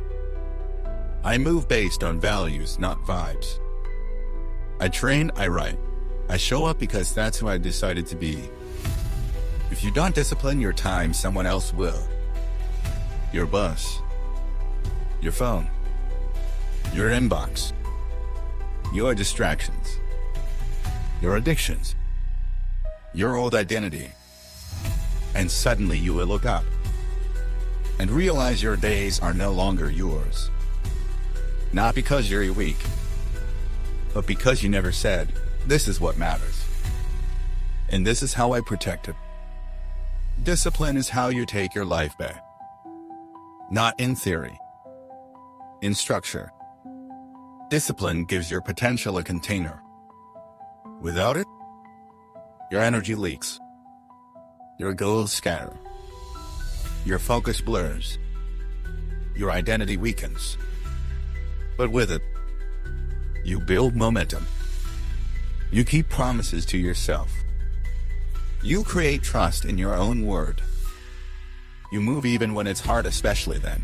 I move based on values, not vibes. I train, I write. I show up because that's who I decided to be. If you don't discipline your time, someone else will. Your boss, your phone, your inbox, your distractions, your addictions, your old identity. And suddenly you will look up and realize your days are no longer yours. Not because you're weak, but because you never said, this is what matters. And this is how I protect it. Discipline is how you take your life back. Not in theory, in structure. Discipline gives your potential a container. Without it, your energy leaks. Your goals scatter. Your focus blurs. Your identity weakens. But with it, you build momentum. You keep promises to yourself. You create trust in your own word. You move even when it's hard, especially then.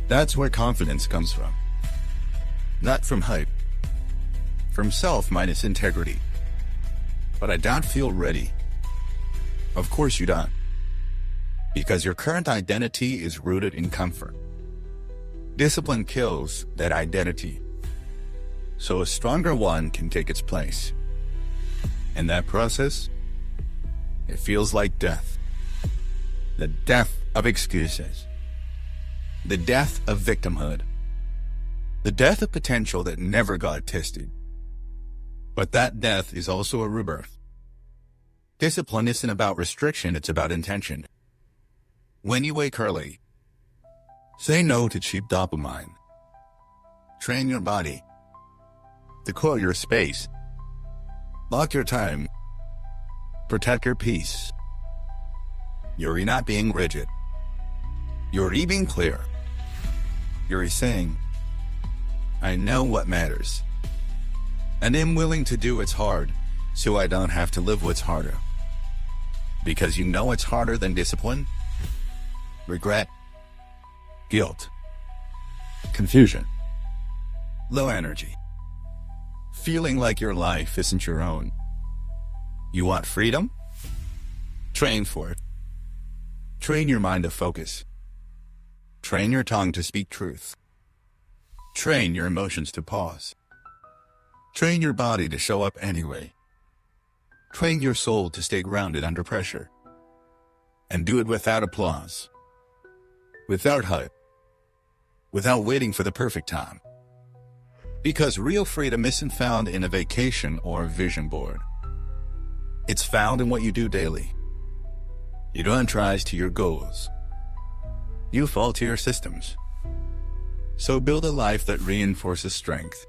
That's where confidence comes from. Not from hype. From self minus integrity. But I don't feel ready. Of course you don't. Because your current identity is rooted in comfort. Discipline kills that identity, so a stronger one can take its place. In that process, it feels like death. The death of excuses. The death of victimhood. The death of potential that never got tested. But that death is also a rebirth. Discipline isn't about restriction, it's about intention. When you wake early, say no to cheap dopamine. Train your body. Declare your space. Lock your time. Protect your peace. You're not being rigid. You're being clear. You're saying, I know what matters. And I'm willing to do what's hard, so I don't have to live what's harder. Because you know it's harder than discipline? Regret, guilt, confusion, low energy, feeling like your life isn't your own. You want freedom? Train for it. Train your mind to focus. Train your tongue to speak truth. Train your emotions to pause. Train your body to show up anyway. Train your soul to stay grounded under pressure. And do it without applause. Without hype. Without waiting for the perfect time. Because real freedom isn't found in a vacation or a vision board. It's found in what you do daily. You don't rise to your goals. You fall to your systems. So build a life that reinforces strength.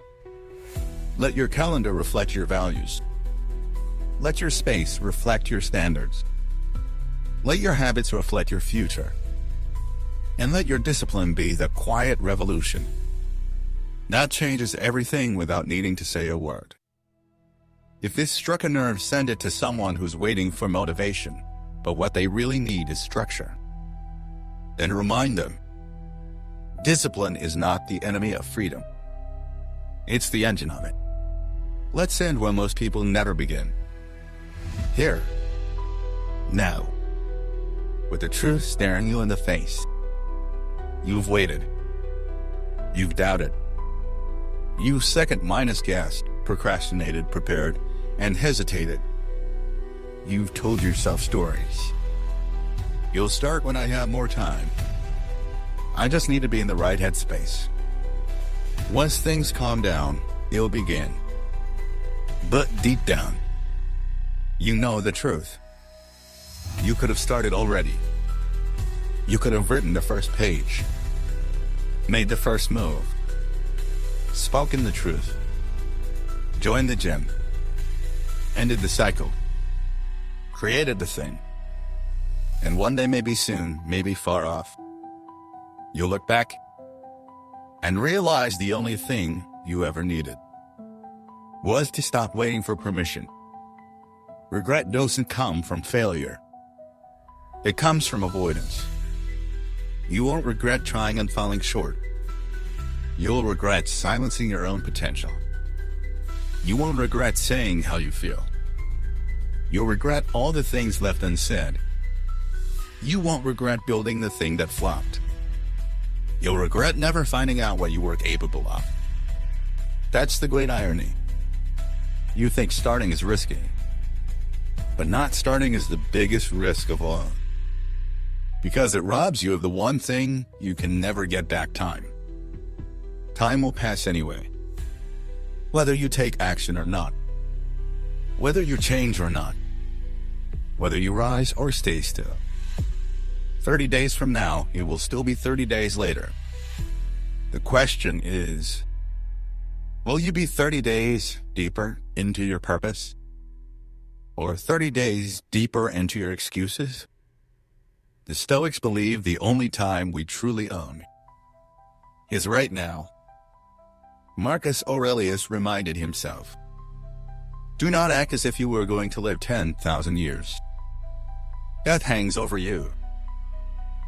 Let your calendar reflect your values. Let your space reflect your standards. Let your habits reflect your future. And let your discipline be the quiet revolution. That changes everything without needing to say a word. If this struck a nerve, send it to someone who's waiting for motivation, but what they really need is structure. Then remind them, discipline is not the enemy of freedom. It's the engine of it. Let's end where most people never begin. Here. Now. With the truth staring you in the face. You've waited. You've doubted. You've second-guessed, procrastinated, prepared, and hesitated. You've told yourself stories. You'll start when I have more time. I just need to be in the right headspace. Once things calm down, it'll begin. But deep down, you know the truth. You could have started already. You could have written the first page, made the first move, spoken the truth, joined the gym, ended the cycle, created the thing. And one day, maybe soon, maybe far off, you'll look back and realize the only thing you ever needed was to stop waiting for permission. Regret doesn't come from failure. It comes from avoidance. You won't regret trying and falling short. You'll regret silencing your own potential. You won't regret saying how you feel. You'll regret all the things left unsaid. You won't regret building the thing that flopped. You'll regret never finding out what you were capable of. That's the great irony. You think starting is risky, but not starting is the biggest risk of all. Because it robs you of the one thing you can never get back: time. Time will pass anyway. Whether you take action or not. Whether you change or not. Whether you rise or stay still. 30 days from now, it will still be 30 days later. The question is, will you be 30 days deeper into your purpose? Or 30 days deeper into your excuses? The Stoics believe the only time we truly own is right now. Marcus Aurelius reminded himself, "Do not act as if you were going to live 10,000 years. Death hangs over you.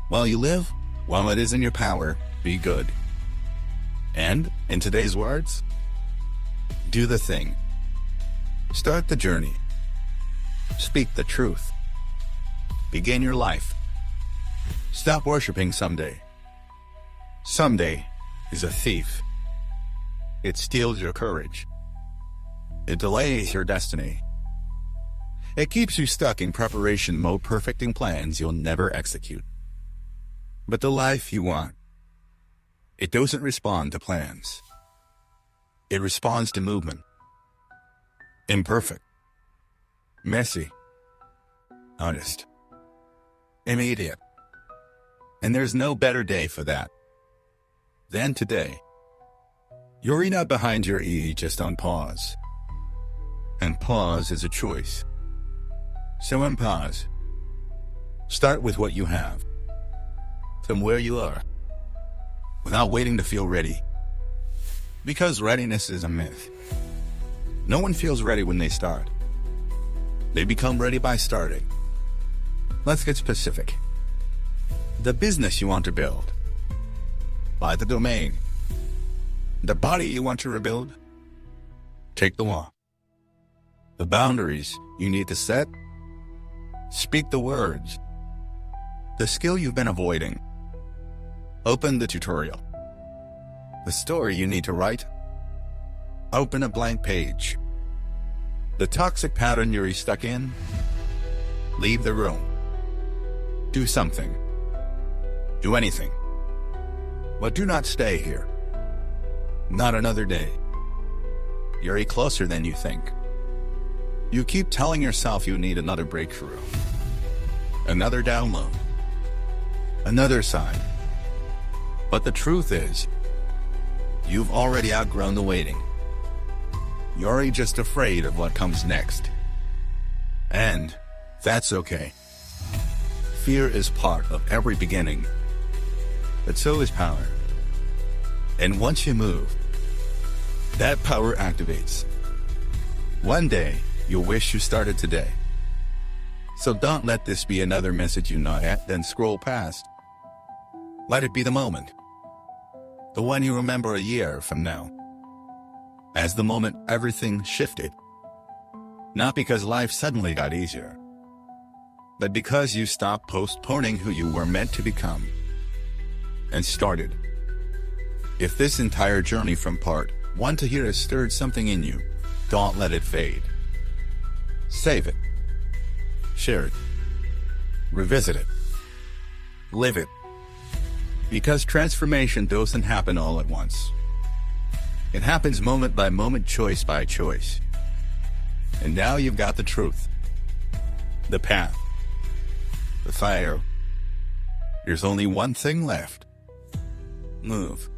While you live, while it is in your power, be good." And, in today's words, do the thing. Start the journey. Speak the truth. Begin your life. Stop worshiping someday. Someday is a thief. It steals your courage. It delays your destiny. It keeps you stuck in preparation mode, perfecting plans you'll never execute. But the life you want, it doesn't respond to plans. It responds to movement. Imperfect. Messy. Honest. Immediate. And there's no better day for that than today. You're not behind your E, just on pause. And pause is a choice. So unpause. Start with what you have. From where you are. Without waiting to feel ready. Because readiness is a myth. No one feels ready when they start. They become ready by starting. Let's get specific. The business you want to build. Buy the domain. The body you want to rebuild. Take the walk. The boundaries you need to set. Speak the words. The skill you've been avoiding. Open the tutorial. The story you need to write. Open a blank page. The toxic pattern you're stuck in. Leave the room. Do something. Do anything. But do not stay here. Not another day. You're closer than you think. You keep telling yourself you need another breakthrough. Another download. Another sign. But the truth is, you've already outgrown the waiting. You're just afraid of what comes next. And that's okay. Fear is part of every beginning. But so is power. And once you move, that power activates. One day, you'll wish you started today. So don't let this be another message you nod at, then scroll past. Let it be the moment. The one you remember a year from now. As the moment everything shifted. Not because life suddenly got easier, but because you stopped postponing who you were meant to become and started. If this entire journey from part 1 to here has stirred something in you, don't let it fade. Save it. Share it. Revisit it. Live it. Because transformation doesn't happen all at once. It happens moment by moment, choice by choice. And now you've got the truth. The path. The fire. There's only one thing left. Move.